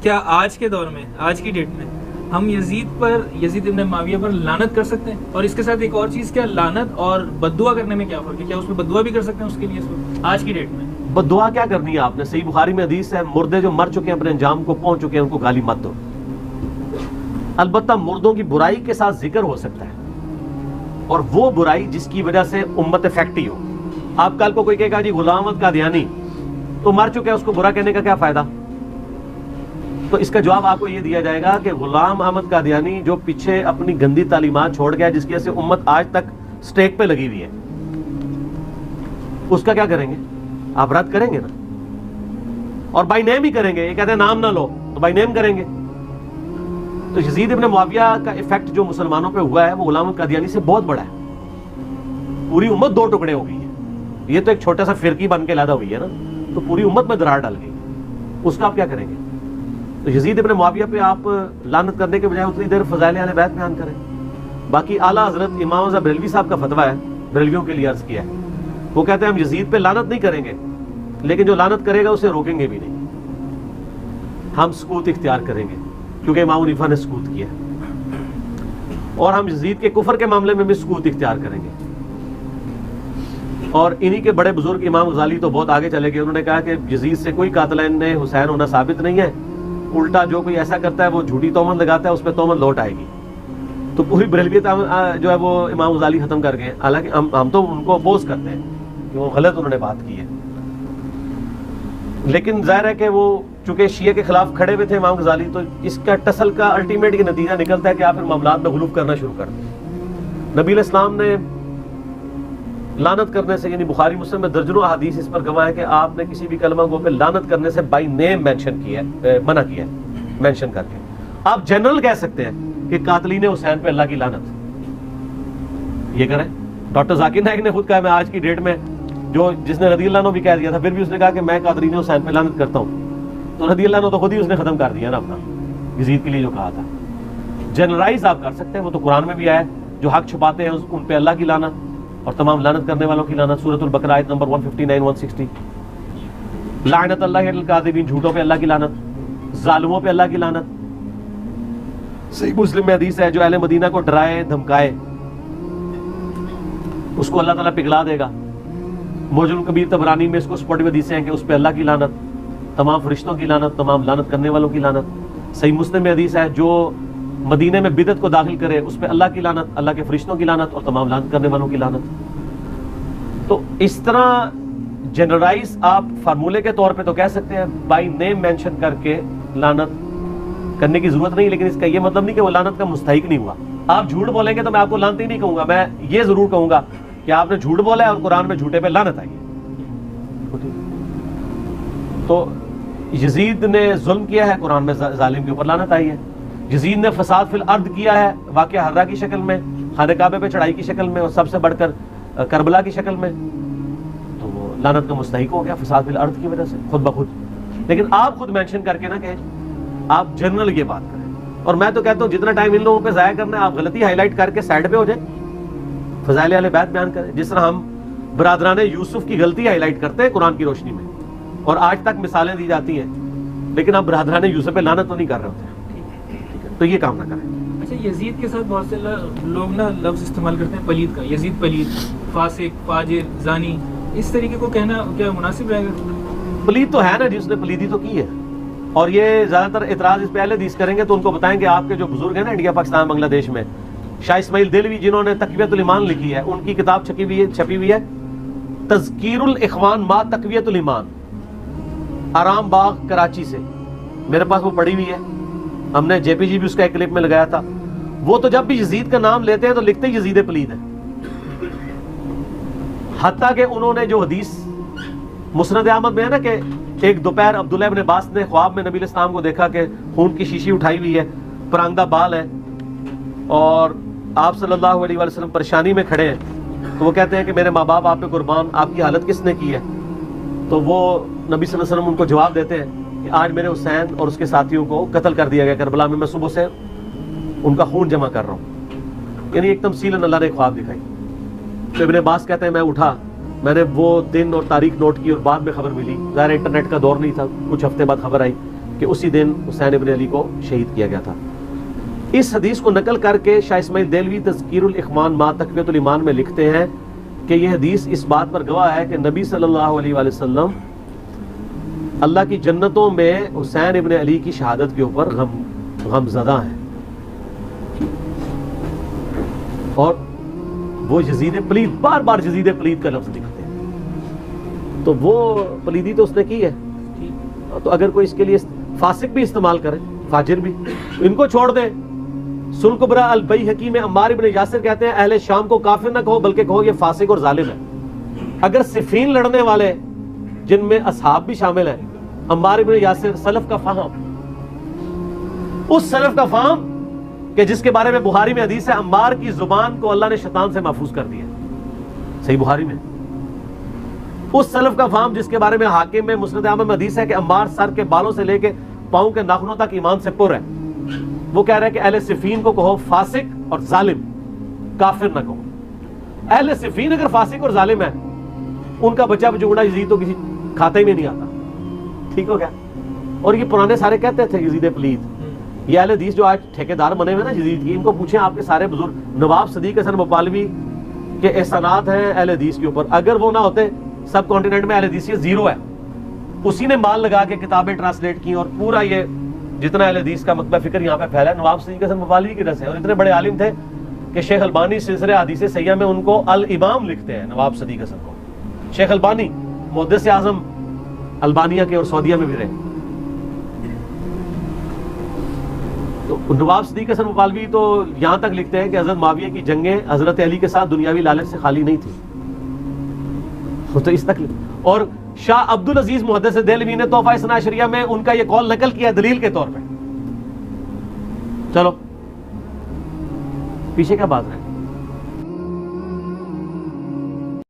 کیا آج کے دور میں، آج کی ڈیٹ میں ہم یزید ابن معاویہ پر لعنت کر سکتے ہیں؟ اور اس کے ساتھ ایک اور چیز، کیا لعنت اور بددعا کرنے میں کیا فرق ہے؟ کیا اس میں بددعا بھی کر سکتے ہیں اس کے لیے اس وقت آج کی ڈیٹ میں؟ بددعا کیا کرنی ہے آپ نے؟ صحیح بخاری میں حدیث ہے، مردے جو مر چکے ہیں اپنے انجام کو پہنچ چکے ہیں ان کو گالی مت دو۔ البتہ مردوں کی برائی کے ساتھ ذکر ہو سکتا ہے، اور وہ برائی جس کی وجہ سے امت افیکٹی ہو۔ آپ کل کو کوئی کہے گا جی غلام احمد قادیانی تو مر چکے ہیں، اس کو برا کہنے کا کیا فائدہ؟ تو اس کا جواب آپ کو یہ دیا جائے گا کہ غلام احمد قادیانی جو پیچھے اپنی گندی تعلیمات چھوڑ گیا، جس کی وجہ سے امت آج تک سٹیک پہ لگی ہوئی ہے، اس کا کیا کریں گے؟ آپ رد کریں گے نا، اور بائی نیم ہی کریں گے۔ یہ کہتے ہیں نام نہ لو، تو بائی نیم کریں گے۔ تو یزید ابن معاویہ کا ایفیکٹ جو مسلمانوں پہ ہوا ہے وہ غلام احمد قادیانی سے بہت بڑا ہے۔ پوری امت دو ٹکڑے ہو گئی ہے، یہ تو ایک چھوٹا سا فرقی بن کے علیحدہ ہوئی ہے نا، تو پوری امت میں درار ڈال گئی، اس کا آپ کیا کریں گے؟ تو یزید ابن معاویہ پہ آپ لعنت کرنے کے بجائے اتنی دیر فضائل اہل بیت بیان کریں۔ باقی اعلیٰ حضرت امام رضا بریلوی صاحب کا فتویٰ ہے، بریلویوں کے لیے عرض کیا ہے، وہ کہتے ہیں ہم یزید پہ لعنت نہیں کریں گے، لیکن جو لعنت کرے گا اسے روکیں گے بھی نہیں، ہم سکوت اختیار کریں گے، کیونکہ امام حنیفہ نے سکوت کیا، اور ہم یزید کے کفر کے معاملے میں بھی سکوت اختیار کریں گے۔ اور انہی کے بڑے بزرگ امام غزالی تو بہت آگے چلے گئے، انہوں نے کہا کہ یزید سے کوئی قاتلین نے حسین ہونا ثابت نہیں ہے، الٹا جو کوئی ایسا کرتا ہے وہ جھوٹی تہمت لگاتا ہے، اس پہ تہمت لوٹ آئے گی۔ تو پوری بریلویت جو ہے وہ امام غزالی ختم کر گئے، حالانکہ ہم تو ان کو اپوز کرتے ہیں کہ وہ غلط انہوں نے بات کی ہے، لیکن ظاہر ہے کہ وہ چونکہ شیعہ کے خلاف کھڑے ہوئے تھے امام غزالی، تو اس کا ٹسل کا الٹیمیٹ یہ نتیجہ نکلتا ہے کہ آپ پھر معاملات میں غلو کرنا شروع کر دیں۔ نبی علیہ السلام نے لعنت کرنے سے، یعنی بخاری مسلم میں درجنوں احادیث اس پر گواہ ہے کہ آپ نے کسی بھی کلمہ گو پہ لعنت کرنے سے بائی نیم مینشن کیا ہے، منع کیا ہے مینشن کر کے۔ آپ جنرل کہہ سکتے ہیں کہ قاتلین حسین پہ اللہ کی لعنت، یہ کریں۔ ڈاکٹر ذاکر نائک نے خود کہا، میں آج کی ڈیٹ میں جس نے رضی اللہ عنہ بھی کہہ دیا تھا، پھر بھی اس نے کہا کہ میں قاتلین حسین پہ لعنت کرتا ہوں، تو رضی اللہ عنہ تو خود ہی اس نے ختم کر دیا نا اپنا یزید کے لیے جو کہا تھا۔ جنرلائز آپ کر سکتے ہیں، وہ تو قرآن میں بھی آیا ہے، جو حق چھپاتے ہیں ان پہ اللہ کی لعنت اور تمام لعنت کرنے والوں کی لعنت۔ سورۃ البقرہ آیت نمبر 159-160، لعنت اللہ علی الکاذبین، جھوٹوں پہ اللہ کی لعنت، ظالموں پہ اللہ کی لعنت۔ صحیح مسلم میں حدیث ہے، جو اہل مدینہ کو ڈرائے دھمکائے اس کو اللہ تعالیٰ پگھلا دے گا۔ معجم الکبیر طبرانی میں اس کو سپورٹیو حدیثیں ہیں کہ اس پہ اللہ کی لعنت، تمام فرشتوں کی لعنت، تمام لعنت کرنے والوں کی لعنت۔ صحیح مسلم میں حدیث ہے، جو مدینے میں بدعت کو داخل کرے اس پہ اللہ کی لعنت، اللہ کے فرشتوں کی لعنت اور تمام لعنت کرنے والوں کی لعنت۔ تو اس طرح جنرلائز آپ فارمولے کے طور پہ تو کہہ سکتے ہیں، بائی نیم مینشن کر کے لعنت کرنے کی ضرورت نہیں، لیکن اس کا یہ مطلب نہیں کہ وہ لعنت کا مستحق نہیں ہوا۔ آپ جھوٹ بولیں گے تو میں آپ کو لعنتی نہیں کہوں گا، میں یہ ضرور کہوں گا کہ آپ نے جھوٹ بولا ہے اور قرآن میں جھوٹے پہ لعنت آئی ہے۔ تو یزید نے ظلم کیا ہے، قرآن میں ظالم کے اوپر لعنت آئی ہے۔ یزید نے فساد فی الارض کیا ہے، واقعہ حرہ کی شکل میں، خانہ کعبہ پہ چڑھائی کی شکل میں، اور سب سے بڑھ کر کربلا کی شکل میں، تو وہ لعنت کا مستحق ہو گیا فساد فی الارض کی وجہ سے خود بخود۔ لیکن آپ خود مینشن کر کے نہ کہیں، آپ جنرل یہ بات کریں۔ اور میں تو کہتا ہوں جتنا ٹائم ان لوگوں پہ ضائع کرنا ہے، آپ غلطی ہائی لائٹ کر کے سائڈ پہ ہو جائیں، فضائل اہل بیت بیان کریں، جس طرح ہم برادران یوسف کی غلطی ہائی لائٹ کرتے ہیں قرآن کی روشنی میں، اور آج تک مثالیں دی جاتی ہیں، لیکن آپ برادران یوسف پہ لعنت تو نہیں کر رہے ہوتے ہیں، تو یہ کام نہ کریں۔ اچھا، یزید کے ساتھ بہت سے لوگ نا لفظ استعمال کرتے ہیں پلید کا، یزید پلید، فاسق، فاجر، زانی، اس طریقے کو کہنا کیا مناسب رہے گا؟ پلید تو ہے نا، جس نے پلیدی تو کی ہے، اور یہ زیادہ تر اعتراض اس پہ اہل حدیث کریں گے تو ان کو بتائیں کہ آپ کے جو بزرگ ہیں نا انڈیا پاکستان بنگلہ دیش میں، شاہ اسماعیل دہلوی جنہوں نے تقویۃ الایمان لکھی ہے، ان کی کتاب چھپی ہوئی ہے تذکیر الاخوان ما تقویۃ الایمان، آرام باغ کراچی سے، میرے پاس وہ پڑھی ہوئی ہے، ہم نے جے پی جی بھی اس کا ایک کلپ میں لگایا تھا۔ وہ تو جب بھی یزید کا نام لیتے ہیں تو لکھتے ہی یزید پلید ہے، حتیٰ کہ انہوں نے جو حدیث مسند احمد میں ہے نا کہ ایک دوپہر عبداللہ ابن عباس نے خواب میں نبی علیہ السلام کو دیکھا کہ خون کی شیشی اٹھائی ہوئی ہے، پرانگدہ بال ہے، اور آپ صلی اللہ علیہ وسلم پریشانی میں کھڑے ہیں، تو وہ کہتے ہیں کہ میرے ماں باپ آپ پہ قربان، آپ کی حالت کس نے کی ہے؟ تو وہ نبی صلی اللہ علیہ وسلم ان کو جواب دیتے ہیں کہ آج میرے حسین اور اس کے ساتھیوں کو قتل کر دیا گیا کربلا میں صبح سے ان کا خون جمع کر رہا ہوں۔ یعنی ایک تمثیل اللہ نے خواب دکھائی۔ تو ابن عباس کہتے ہیں میں اٹھا، میں نے وہ دن اور تاریخ نوٹ کی، اور بعد میں خبر ملی، ظاہر انٹرنیٹ کا دور نہیں تھا، کچھ ہفتے بعد خبر آئی کہ اسی دن حسین ابن علی کو شہید کیا گیا تھا۔ اس حدیث کو نقل کر کے شاہ اسماعیل دہلوی تذکیر الاخوان ما تقویۃ الایمان میں لکھتے ہیں کہ یہ حدیث اس بات پر گواہ ہے کہ نبی صلی اللہ علیہ وآلہ وسلم اللہ کی جنتوں میں حسین ابن علی کی شہادت کے اوپر غم زدہ ہیں، اور وہ یزید پلید، بار بار یزید پلید کا لفظ لکھتے ہیں، تو وہ پلیدی تو اس نے کی ہے، تو اگر کوئی اس کے لیے فاسق بھی استعمال کرے، فاجر بھی، ان کو چھوڑ دیں۔ سن کبرا البیہقی میں عمار ابن یاسر کہتے ہیں اہل شام کو کافر نہ کہو بلکہ کہو یہ فاسق اور ظالم ہے۔ اگر صفین لڑنے والے جن میں اصحاب بھی شامل ہیں، عمار ابن یاسر سلف کا فہم، اس سلف کا فہم کہ جس کے بارے میں بخاری میں حدیث ہے عمار کی زبان کو اللہ نے شیطان سے محفوظ کر دیا، صحیح بخاری میں، اس سلف کا فہم جس کے بارے میں حاکم میں مسند احمد میں حدیث ہے کہ عمار سر کے بالوں سے لے کے پاؤں کے ناخنوں تک ایمان سے پر ہے، وہ کہہ رہے ہیں کہ اہل صفین کو کہو فاسق اور ظالم، کافر نہ کہو۔ اہل صفین اگر فاسق اور ظالم ہے، ان کا بچہ بچوڑا یزید تو کسی کھاتا ہی میں نہیں آتا، ٹھیک ہو گیا۔ اور یہ پرانے سارے کہتے تھے یزید پلید، یہ اہل حدیث جو آج ٹھیکیدار بنے ہوئے نا یزید کی، ان کو پوچھیں آپ کے سارے بزرگ، نواب صدیق حسن بھوپالوی کے احسانات ہیں اہل حدیث کے اوپر، اگر وہ نہ ہوتے سب کانٹیننٹ میں اہل حدیث یہ زیرو ہے، اسی نے مال لگا کے کتابیں ٹرانسلیٹ کی، اور پورا یہ جتنا اہل حدیث کا مکتبہ فکر یہاں پہ پھیلا ہے نواب صدیق حسن بھوپالوی کی وجہ سے۔ اور اتنے بڑے عالم تھے کہ شیخ البانی سلسلہ حدیث صحیحہ میں ان کو الامام لکھتے ہیں، نواب صدیق حسن کو۔ شیخ البانی محدث اعظم البانیہ کے اور سعودیہ میں بھی رہے، تو نواب صدیق حسن بھوپالوی تو یہاں تک لکھتے ہیں کہ حضرت معاویہ کی جنگیں حضرت علی کے ساتھ دنیاوی لالچ سے خالی نہیں تھی، تو اس تک۔ اور شاہ عبد العزیز محدث دہلوی نے تحفہ اثنا عشریہ میں ان کا یہ قول نقل کیا دلیل کے طور پہ۔ چلو پیچھے کیا بات ہے؟